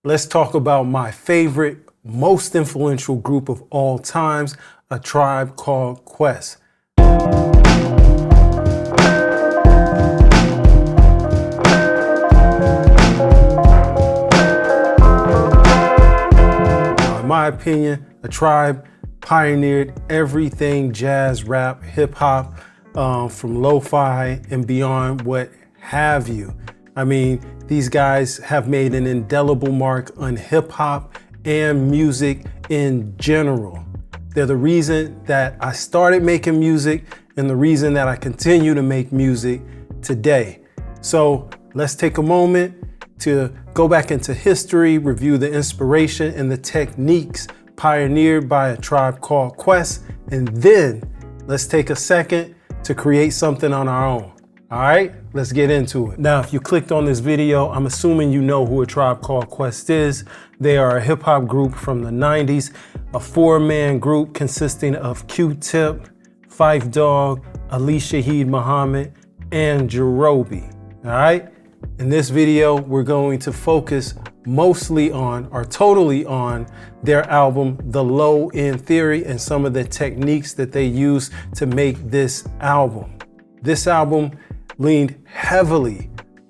Let's talk about my favorite, most influential group of all times, A Tribe Called Quest. In my opinion, A Tribe pioneered everything jazz, rap, hip hop, from lo-fi and beyond, what have you. I mean, these guys have made an indelible mark on hip hop and music in general. They're the reason that I started making music and the reason that I continue to make music today. So let's take a moment to go back into history, review the inspiration and the techniques pioneered by A Tribe Called Quest, and then let's take a second to create something on our own. All right, let's get into it. Now, if you clicked on this video, I'm assuming you know who A Tribe Called Quest is. They are a hip hop group from the 90s, a 4-man group consisting of Q-Tip, Phife Dawg, Ali Shaheed Muhammad, and Jerobi. All right, in this video, we're going to focus mostly on, or totally on, their album, The Low End Theory, and some of the techniques that they use to make this album. This album leaned heavily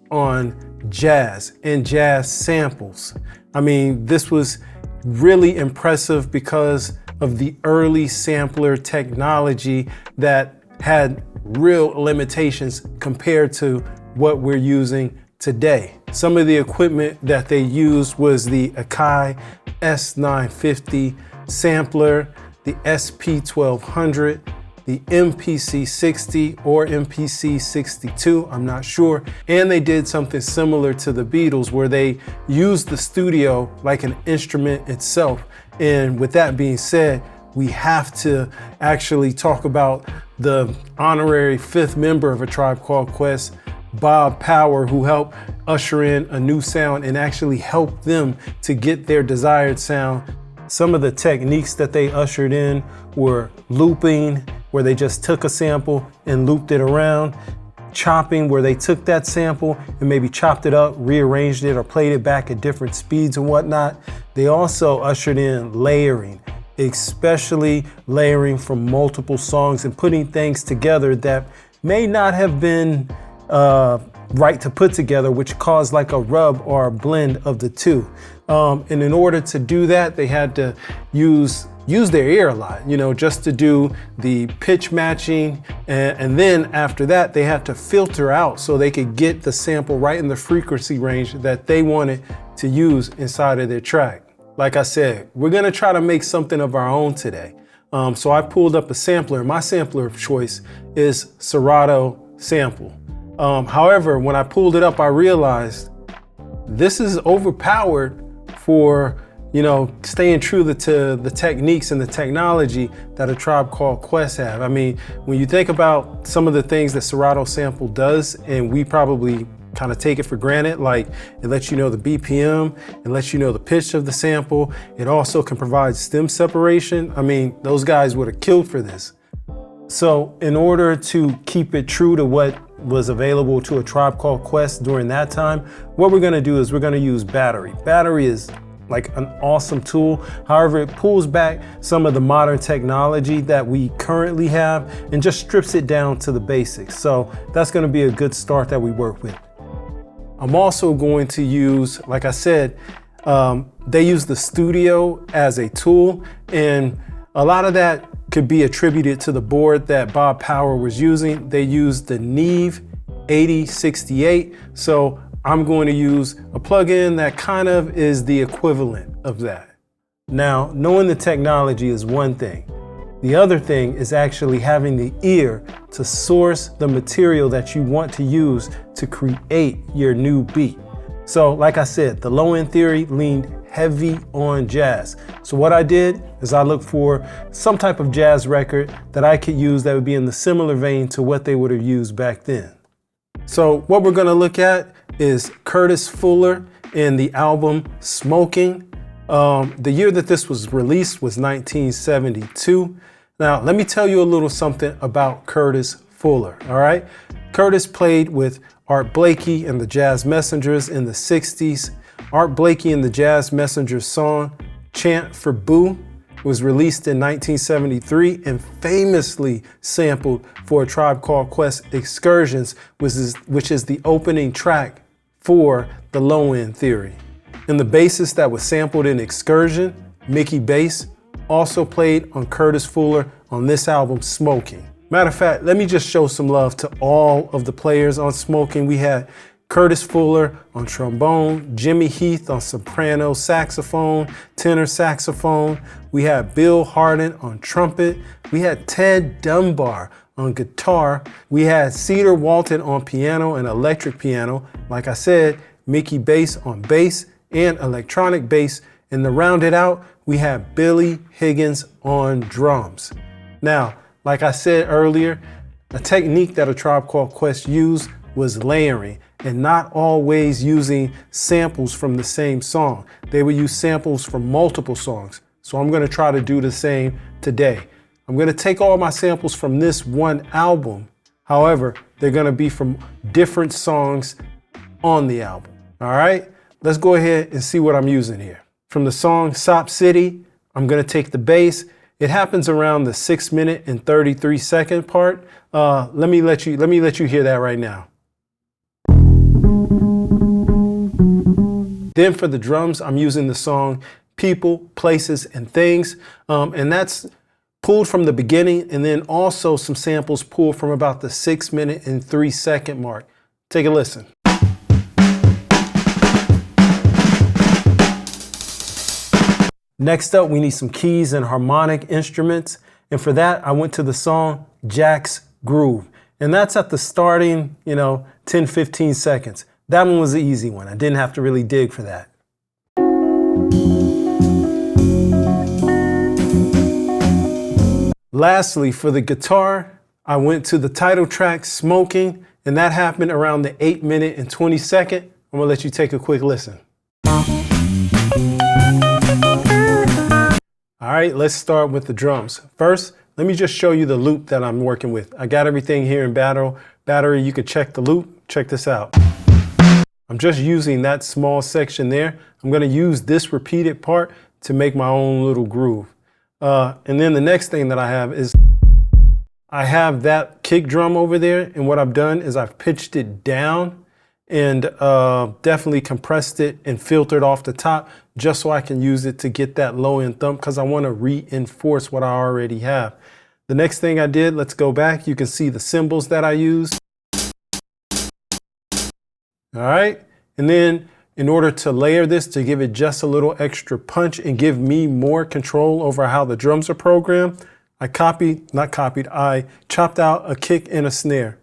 on jazz and jazz samples. I mean, this was really impressive because of the early sampler technology that had real limitations compared to what we're using today. Some of the equipment that they used was the Akai S950 sampler, the SP1200, the MPC60 or MPC62, I'm not sure. And they did something similar to the Beatles where they used the studio like an instrument itself. And with that being said, we have to actually talk about the honorary 5th member of A Tribe Called Quest, Bob Power, who helped usher in a new sound and actually help them to get their desired sound. Some of the techniques that they ushered in were looping, where they just took a sample and looped it around, chopping, where they took that sample and maybe chopped it up, rearranged it, or played it back at different speeds and whatnot. They also ushered in layering, especially layering from multiple songs and putting things together that may not have been right to put together, which caused like a rub or a blend of the two. And in order to do that, they had to use their ear a lot, you know, just to do the pitch matching. And then after that, they had to filter out so they could get the sample right in the frequency range that they wanted to use inside of their track. Like I said, we're gonna try to make something of our own today. So I pulled up a sampler. My sampler of choice is Serato sample. However, when I pulled it up, I realized this is overpowered for, you know, staying true to the techniques and the technology that A Tribe Called Quest have. I mean, when you think about some of the things that Serato sample does, and we probably kind of take it for granted, like it lets you know the BPM, it lets you know the pitch of the sample. It also can provide stem separation. I mean, those guys would have killed for this. So in order to keep it true to what was available to A Tribe Called Quest during that time, what we're gonna do is we're gonna use Battery. Battery is like an awesome tool. However, it pulls back some of the modern technology that we currently have and just strips it down to the basics. So that's gonna be a good start that we work with. I'm also going to use, like I said, they use the studio as a tool, and a lot of that could be attributed to the board that Bob Power was using. They used the Neve 8068. So I'm going to use a plugin that kind of is the equivalent of that. Now, knowing the technology is one thing. The other thing is actually having the ear to source the material that you want to use to create your new beat. So like I said, the Low End Theory leaned heavy on jazz. So what I did is I looked for some type of jazz record that I could use that would be in the similar vein to what they would have used back then. So what we're gonna look at is Curtis Fuller in the album Smoking. The year that this was released was 1972. Now, let me tell you a little something about Curtis Fuller, all right? Curtis played with Art Blakey and the Jazz Messengers in the 60s. Art Blakey and the Jazz Messengers song, Chant for Boo, was released in 1973 and famously sampled for A Tribe Called Quest Excursions, which is the opening track for the Low End Theory. And the bassist that was sampled in Excursion, Mickey Bass, also played on Curtis Fuller on this album, Smoking. Matter of fact, let me just show some love to all of the players on Smoking. We had Curtis Fuller on trombone, Jimmy Heath on soprano saxophone, tenor saxophone. We had Bill Hardin on trumpet. We had Ted Dunbar on guitar. We had Cedar Walton on piano and electric piano. Like I said, Mickey Bass on bass and electronic bass. And to round it out, we had Billy Higgins on drums. Now, like I said earlier, a technique that A Tribe Called Quest used was layering, and not always using samples from the same song. They would use samples from multiple songs. So I'm gonna try to do the same today. I'm gonna take all my samples from this one album. However, they're gonna be from different songs on the album. All right, let's go ahead and see what I'm using here. From the song Sop City, I'm gonna take the bass. It happens around the 6 minute and 33 second part. Let me let you hear that right now. Then for the drums, I'm using the song People, Places, and Things. And that's pulled from the beginning, and then also some samples pulled from about the 6 minute and 3 second mark. Take a listen. Next up, we need some keys and harmonic instruments. And for that, I went to the song Jack's Groove. And that's at the starting, 10, 15 seconds. That one was the easy one. I didn't have to really dig for that. Lastly, for the guitar, I went to the title track Smoking, and that happened around the 8 minute and 20 second. I'm gonna let you take a quick listen. All right, let's start with the drums. First, let me just show you the loop that I'm working with. I got everything here in battery. You can check the loop. Check this out. I'm just using that small section there. I'm gonna use this repeated part to make my own little groove. And then the next thing that I have is I have that kick drum over there. And what I've done is I've pitched it down and definitely compressed it and filtered off the top just so I can use it to get that low end thump because I wanna reinforce what I already have. The next thing I did, let's go back. You can see the cymbals that I used. All right, and then in order to layer this to give it just a little extra punch and give me more control over how the drums are programmed, I chopped out a kick and a snare.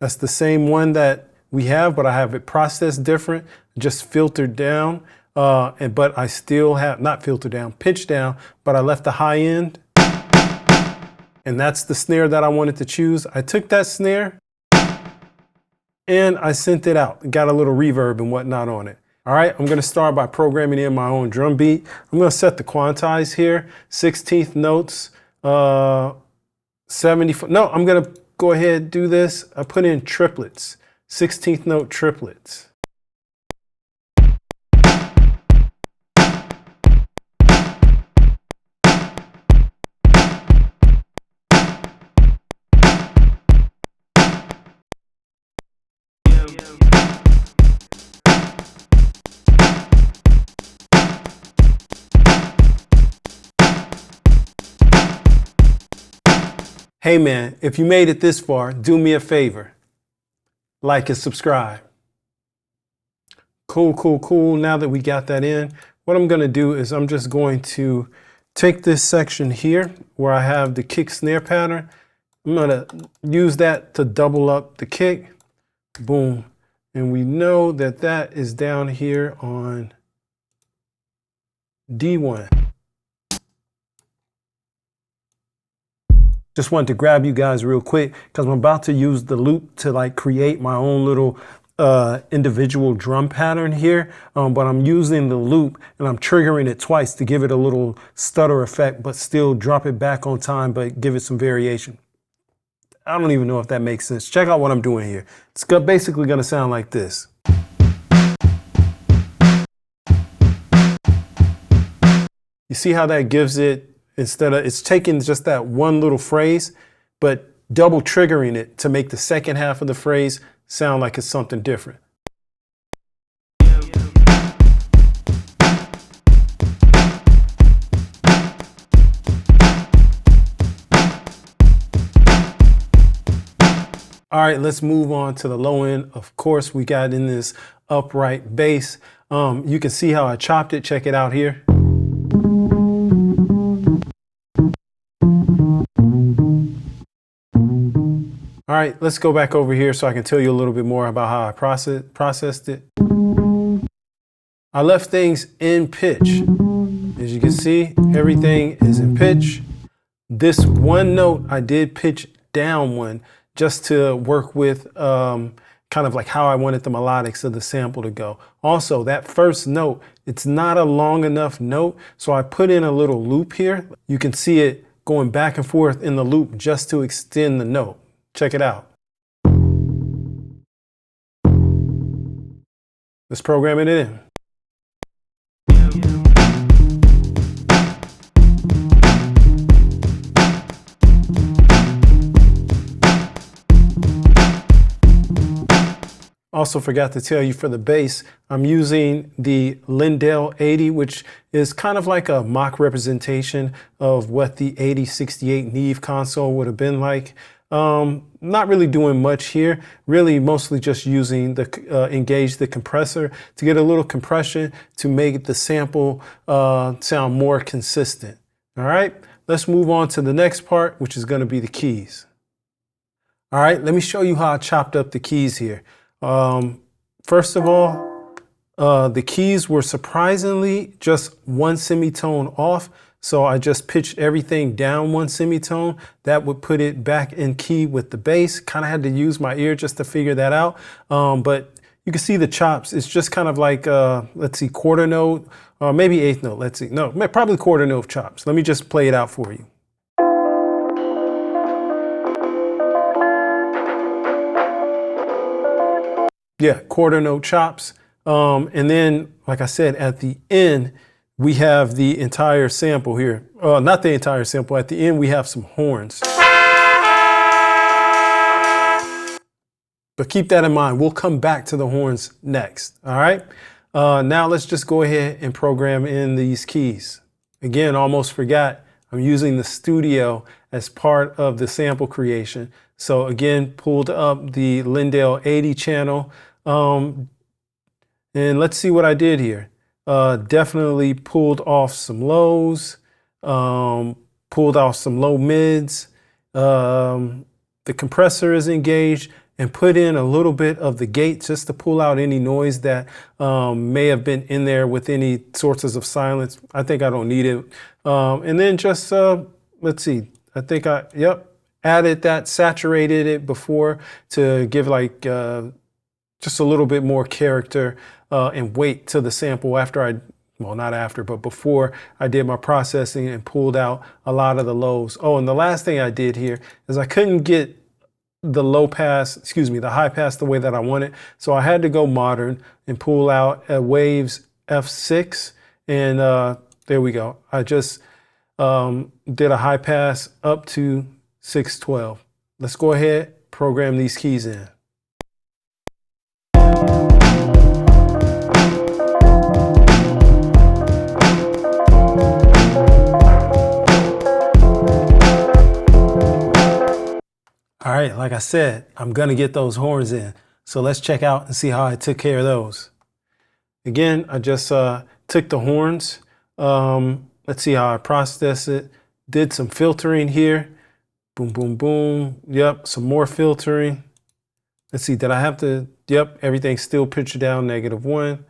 That's the same one that we have, but I have it processed different, just filtered down, but I still have, not filtered down, pitched down, but I left the high end, and that's the snare that I wanted to choose. I took that snare, and I sent it out. Got a little reverb and whatnot on it. All right, I'm gonna start by programming in my own drum beat. I'm gonna set the quantize here, 16th notes, 70, no, I'm gonna go ahead and do this. I put in triplets, 16th note triplets. Hey man, if you made it this far, do me a favor. Like and subscribe. Cool. Now that we got that in, what I'm gonna do is I'm just going to take this section here where I have the kick snare pattern. I'm gonna use that to double up the kick. Boom. And we know that that is down here on D1. Just wanted to grab you guys real quick because I'm about to use the loop to like create my own little individual drum pattern here. But I'm using the loop and I'm triggering it twice to give it a little stutter effect, but still drop it back on time, but give it some variation. I don't even know if that makes sense. Check out what I'm doing here. It's basically gonna sound like this. see how that gives it, instead of, it's taking just that one little phrase, but double triggering it to make the second half of the phrase sound like it's something different. All right, let's move on to the low end. Of course, we got in this upright bass. You can see how I chopped it. Check it out here. All right, let's go back over here so I can tell you a little bit more about how I processed it. I left things in pitch. As you can see, everything is in pitch. This one note, I did pitch down one just to work with kind of like how I wanted the melodics of the sample to go. Also, that first note, it's not a long enough note, so I put in a little loop here. You can see it going back and forth in the loop just to extend the note. Check it out. Let's program it in. Also forgot to tell you, for the bass, I'm using the Lindell 80, which is kind of like a mock representation of what the 8068 Neve console would have been like. Not really doing much here, really mostly just using the engage the compressor to get a little compression to make the sample sound more consistent. All right, let's move on to the next part, which is going to be the keys. All right, let me show you how I chopped up the keys here. First of all, the keys were surprisingly just one semitone off. So I just pitched everything down one semitone. That would put it back in key with the bass. Kind of had to use my ear just to figure that out. But you can see the chops. It's just kind of like, let's see, quarter note, or maybe eighth note. Let's see. No, probably quarter note chops. Let me just play it out for you. Yeah, quarter note chops. And then, like I said, at the end, we have the entire sample here. Not the entire sample. At the end, we have some horns. But keep that in mind. We'll come back to the horns next. All right. Now let's just go ahead and program in these keys. Again, almost forgot. I'm using the studio as part of the sample creation. So again, pulled up the Lindell 80 channel. And let's see what I did here. Definitely pulled off some lows, pulled off some low mids. The compressor is engaged, and put in a little bit of the gate just to pull out any noise that may have been in there with any sources of silence. I think I don't need it. And then just, let's see, I think added that, saturated it before to give like just a little bit more character and weight to the sample after not after, but before I did my processing and pulled out a lot of the lows. Oh, and the last thing I did here is I couldn't get the the high pass the way that I wanted. So I had to go modern and pull out a Waves F6. And there we go. I just did a high pass up to 612. Let's go ahead, program these keys in. All right, like I said, I'm gonna get those horns in. So let's check out and see how I took care of those. Again, I just took the horns. Let's see how I processed it. Did some filtering here. Boom, boom, boom. Yep, some more filtering. Let's see, did I have to, yep, everything's still pitched down, -1.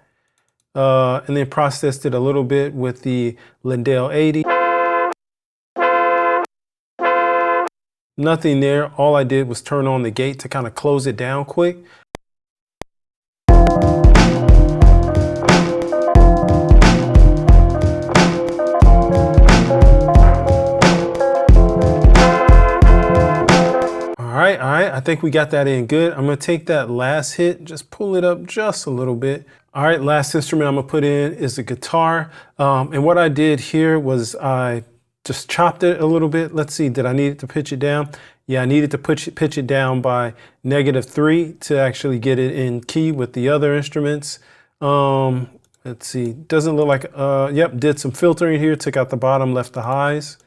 And then processed it a little bit with the Lindell 80. Nothing there. All I did was turn on the gate to kind of close it down quick. All right. I think we got that in good. I'm gonna take that last hit, just pull it up just a little bit. All right, last instrument I'm gonna put in is the guitar. And what I did here was I just chopped it a little bit. Let's see, did I need to pitch it down? Yeah, I needed to pitch it down by -3 to actually get it in key with the other instruments. Let's see, doesn't look like, yep, did some filtering here, took out the bottom, left the highs.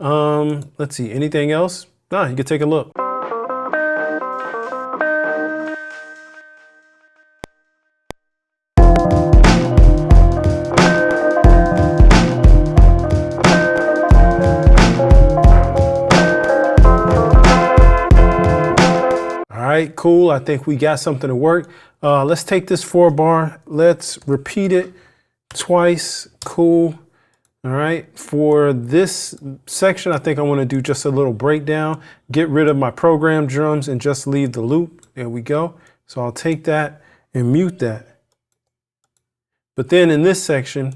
Let's see, anything else? No, you can take a look. All right, cool. I think we got something to work. Let's take this 4-bar. Let's repeat it twice. Cool. All right. For this section, I think I want to do just a little breakdown, get rid of my program drums and just leave the loop. There we go. So I'll take that and mute that. But then in this section,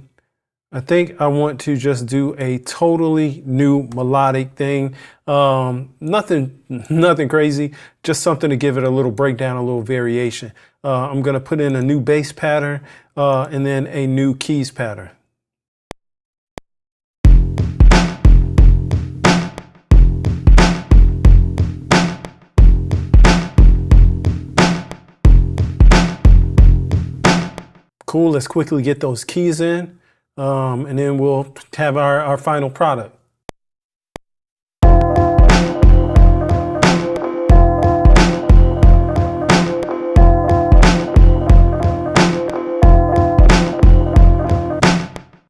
I think I want to just do a totally new melodic thing. Nothing crazy, just something to give it a little breakdown, a little variation. I'm going to put in a new bass pattern and then a new keys pattern. Cool, let's quickly get those keys in. And then we'll have our final product.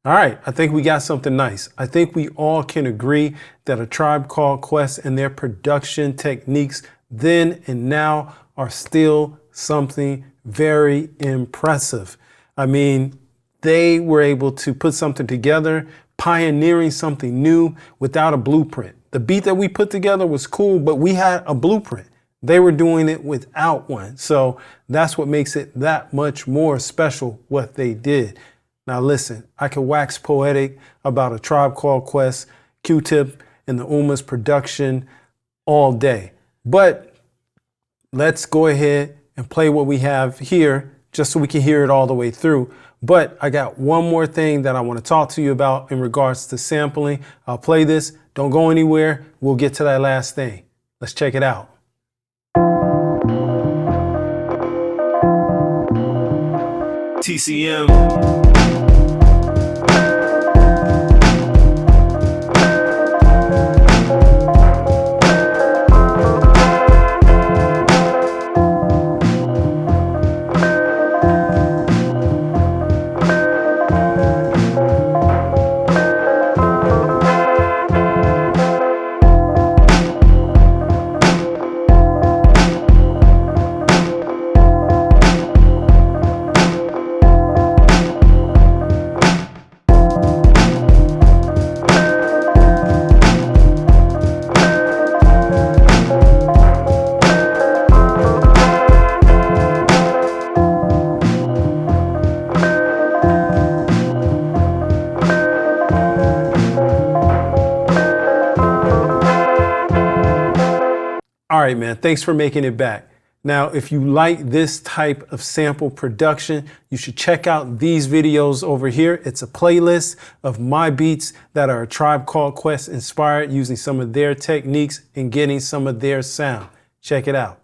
All right, I think we got something nice. I think we all can agree that A Tribe Called Quest and their production techniques then and now are still something very impressive. I mean, they were able to put something together, pioneering something new without a blueprint. The beat that we put together was cool, but we had a blueprint. They were doing it without one. So that's what makes it that much more special what they did. Now listen, I could wax poetic about A Tribe Called Quest, Q-Tip, and the Uma's production all day. But let's go ahead and play what we have here just so we can hear it all the way through. But I got one more thing that I want to talk to you about in regards to sampling. I'll play this. Don't go anywhere. We'll get to that last thing. Let's check it out. TCM. All right, man, thanks for making it back. Now, if you like this type of sample production, you should check out these videos over here. It's a playlist of my beats that are A Tribe Called Quest inspired, using some of their techniques and getting some of their sound. Check it out.